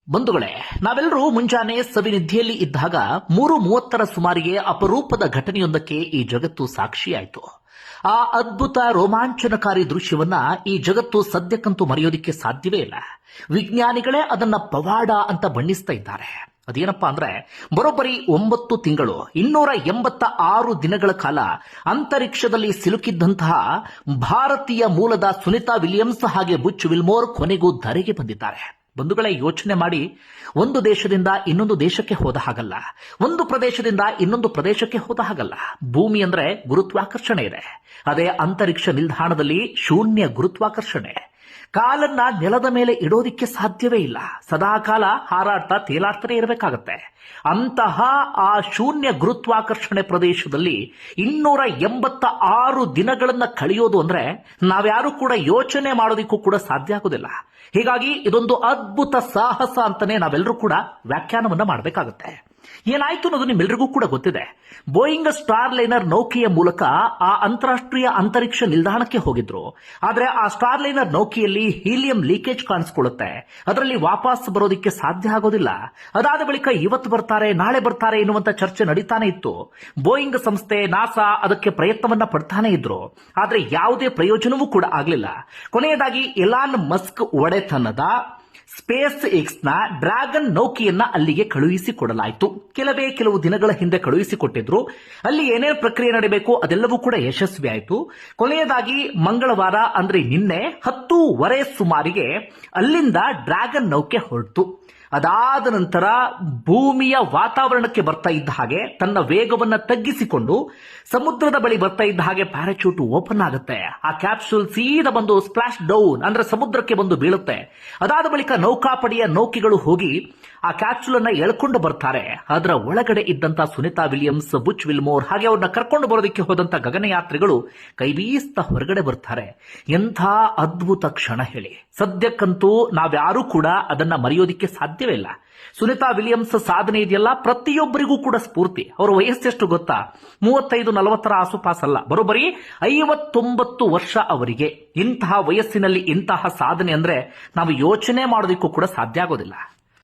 ಬಂಧುಗಳೇ, ನಾವೆಲ್ಲರೂ ಮುಂಜಾನೆ ಸವಿನಿಧಿಯಲ್ಲಿ ಇದ್ದಾಗ 3:30 ಸುಮಾರಿಗೆ ಅಪರೂಪದ ಘಟನೆಯೊಂದಕ್ಕೆ ಈ ಜಗತ್ತು ಸಾಕ್ಷಿಯಾಯಿತು. ಆ ಅದ್ಭುತ ರೋಮಾಂಚನಕಾರಿ ದೃಶ್ಯವನ್ನ ಈ ಜಗತ್ತು ಸದ್ಯಕ್ಕಂತೂ ಮರೆಯೋದಿಕ್ಕೆ ಸಾಧ್ಯವೇ ಇಲ್ಲ. ವಿಜ್ಞಾನಿಗಳೇ ಅದನ್ನ ಪವಾಡ ಅಂತ ಬಣ್ಣಿಸ್ತಾ ಇದ್ದಾರೆ. ಅದೇನಪ್ಪಾ ಅಂದ್ರೆ, ಬರೋಬ್ಬರಿ 9 ತಿಂಗಳು 286 ದಿನಗಳ ಕಾಲ ಅಂತರಿಕ್ಷದಲ್ಲಿ ಸಿಲುಕಿದ್ದಂತಹ ಭಾರತೀಯ ಮೂಲದ ಸುನಿತಾ ವಿಲಿಯಮ್ಸ್ ಹಾಗೆ ಬುಚ್ ವಿಲ್ಮೋರ್ ಕೊನೆಗೂ ಧರೆಗೆ ಬಂದಿದ್ದಾರೆ. ಬಂಧುಗಳೇ, ಯೋಚನೆ ಮಾಡಿ, ಒಂದು ದೇಶದಿಂದ ಇನ್ನೊಂದು ದೇಶಕ್ಕೆ ಹೋದ ಹಾಗಲ್ಲ, ಒಂದು ಪ್ರದೇಶದಿಂದ ಇನ್ನೊಂದು ಪ್ರದೇಶಕ್ಕೆ ಹೋದ ಹಾಗಲ್ಲ. ಭೂಮಿ ಅಂದ್ರೆ ಗುರುತ್ವಾಕರ್ಷಣೆ ಇದೆ, ಅದೇ ಅಂತರಿಕ್ಷ ನಿಲ್ದಾಣದಲ್ಲಿ ಶೂನ್ಯ ಗುರುತ್ವಾಕರ್ಷಣೆ. ಕಾಲನ್ನ ನೆಲದ ಮೇಲೆ ಇಡೋದಿಕ್ಕೆ ಸಾಧ್ಯವೇ ಇಲ್ಲ, ಸದಾ ಕಾಲ ಹಾರಾಡ್ತಾ ತೇಲಾಡ್ತಾನೆ ಇರಬೇಕಾಗತ್ತೆ. ಅಂತಹ ಆ ಶೂನ್ಯ ಗುರುತ್ವಾಕರ್ಷಣೆ ಪ್ರದೇಶದಲ್ಲಿ 286 ದಿನಗಳನ್ನ ಕಳೆಯೋದು ಅಂದ್ರೆ ನಾವ್ಯಾರು ಕೂಡ ಯೋಚನೆ ಮಾಡೋದಿಕ್ಕೂ ಕೂಡ ಸಾಧ್ಯ ಆಗೋದಿಲ್ಲ. ಹೀಗಾಗಿ ಇದೊಂದು ಅದ್ಭುತ ಸಾಹಸ ಅಂತಾನೆ ನಾವೆಲ್ಲರೂ ಕೂಡ ವ್ಯಾಖ್ಯಾನವನ್ನ ಮಾಡಬೇಕಾಗುತ್ತೆ. ಏನಾಯ್ತು ಅನ್ನೋದು ನಿಮ್ಮೆಲ್ಲರಿಗೂ ಕೂಡ ಗೊತ್ತಿದೆ. ಬೋಯಿಂಗ್ ಸ್ಟಾರ್ ಲೈನರ್ ನೌಕೆಯ ಮೂಲಕ ಆ ಅಂತಾರಾಷ್ಟ್ರೀಯ ಅಂತರಿಕ್ಷ ನಿಲ್ದಾಣಕ್ಕೆ ಹೋಗಿದ್ರು. ಆದ್ರೆ ಆ ಸ್ಟಾರ್ ಲೈನರ್ ನೌಕೆಯಲ್ಲಿ ಹೀಲಿಯಂ ಲೀಕೇಜ್ ಕಾಣಿಸ್ಕೊಳ್ಳುತ್ತೆ, ಅದರಲ್ಲಿ ವಾಪಸ್ ಬರೋದಿಕ್ಕೆ ಸಾಧ್ಯ ಆಗೋದಿಲ್ಲ. ಅದಾದ ಬಳಿಕ ಇವತ್ತು ಬರ್ತಾರೆ, ನಾಳೆ ಬರ್ತಾರೆ ಎನ್ನುವಂತ ಚರ್ಚೆ ನಡೀತಾನೆ ಇತ್ತು. ಬೋಯಿಂಗ್ ಸಂಸ್ಥೆ, ನಾಸಾ ಅದಕ್ಕೆ ಪ್ರಯತ್ನವನ್ನ ಪಡ್ತಾನೆ ಇದ್ರು, ಆದ್ರೆ ಯಾವುದೇ ಪ್ರಯೋಜನವೂ ಕೂಡ ಆಗಲಿಲ್ಲ. ಕೊನೆಯದಾಗಿ ಎಲಾನ್ ಮಸ್ಕ್ ಒಡೆತನದ ಸ್ಪೇಸ್ ಎಕ್ಸ್ ನ ಡ್ರ್ಯಾಗನ್ ನೌಕೆಯನ್ನ ಅಲ್ಲಿಗೆ ಕಳುಹಿಸಿಕೊಡಲಾಯಿತು. ಕೆಲವು ದಿನಗಳ ಹಿಂದೆ ಕಳುಹಿಸಿಕೊಟ್ಟಿದ್ರು. ಅಲ್ಲಿ ಏನೇನು ಪ್ರಕ್ರಿಯೆ ನಡೆಯಬೇಕು ಅದೆಲ್ಲವೂ ಕೂಡ ಯಶಸ್ವಿ ಆಯಿತು. ಕೊನೆಯದಾಗಿ ಮಂಗಳವಾರ ಅಂದ್ರೆ ನಿನ್ನೆ 10:30 ಸುಮಾರಿಗೆ ಅಲ್ಲಿಂದ ಡ್ರ್ಯಾಗನ್ ನೌಕೆ ಹೊರಟು. ಅದಾದ ನಂತರ ಭೂಮಿಯ ವಾತಾವರಣಕ್ಕೆ ಬರ್ತಾ ಇದ್ದ ಹಾಗೆ ತನ್ನ ವೇಗವನ್ನ ತಗ್ಗಿಸಿಕೊಂಡು ಸಮುದ್ರದ ಬಳಿ ಬರ್ತಾ ಇದ್ದ ಹಾಗೆ ಪ್ಯಾರಾಚೂಟ್ ಓಪನ್ ಆಗುತ್ತೆ. ಆ ಕ್ಯಾಪ್ಸೂಲ್ ಸೀದಾ ಬಂದು ಸ್ಪ್ಲಾಶ್ ಡೌನ್ ಅಂದ್ರೆ ಸಮುದ್ರಕ್ಕೆ ಬಂದು ಬೀಳುತ್ತೆ. ಅದಾದ ಬಳಿಕ ನೌಕಾಪಡೆಯ ನೌಕೆಗಳು ಹೋಗಿ ಆ ಕ್ಯಾಪ್ಸೂಲ್ ಅನ್ನ ಎಳ್ಕೊಂಡು ಬರ್ತಾರೆ. ಅದರ ಒಳಗಡೆ ಇದ್ದಂತ ಸುನಿತಾ ವಿಲಿಯಮ್ಸ್, ಬುಚ್ ವಿಲ್ಮೋರ್ ಹಾಗೆ ಅವ್ರನ್ನ ಕರ್ಕೊಂಡು ಬರೋದಕ್ಕೆ ಹೋದಂತ ಗಗನಯಾತ್ರಿಗಳು ಕೈ ಬೀಸ್ತಾ ಹೊರಗಡೆ ಬರ್ತಾರೆ. ಎಂಥ ಅದ್ಭುತ ಕ್ಷಣ ಹೇಳಿ. ಸದ್ಯಕ್ಕಂತೂ ನಾವ್ಯಾರೂ ಕೂಡ ಅದನ್ನ ಮರೆಯೋದಿಕ್ಕೆ ಸಾಧ್ಯವೇ ಇಲ್ಲ. ಸುನಿತಾ ವಿಲಿಯಮ್ಸ್ ಸಾಧನೆ ಇದೆಯಲ್ಲ, ಪ್ರತಿಯೊಬ್ಬರಿಗೂ ಕೂಡ ಸ್ಫೂರ್ತಿ. ಅವರ ವಯಸ್ಸೆಷ್ಟು ಗೊತ್ತಾ? 35-40 ಆಸುಪಾಸಲ್ಲ, ಬರೋಬ್ಬರಿ 59 ವರ್ಷ ಅವರಿಗೆ. ಇಂತಹ ವಯಸ್ಸಿನಲ್ಲಿ ಇಂತಹ ಸಾಧನೆ ಅಂದ್ರೆ ನಾವು ಯೋಚನೆ ಮಾಡೋದಕ್ಕೂ ಕೂಡ ಸಾಧ್ಯ ಆಗೋದಿಲ್ಲ.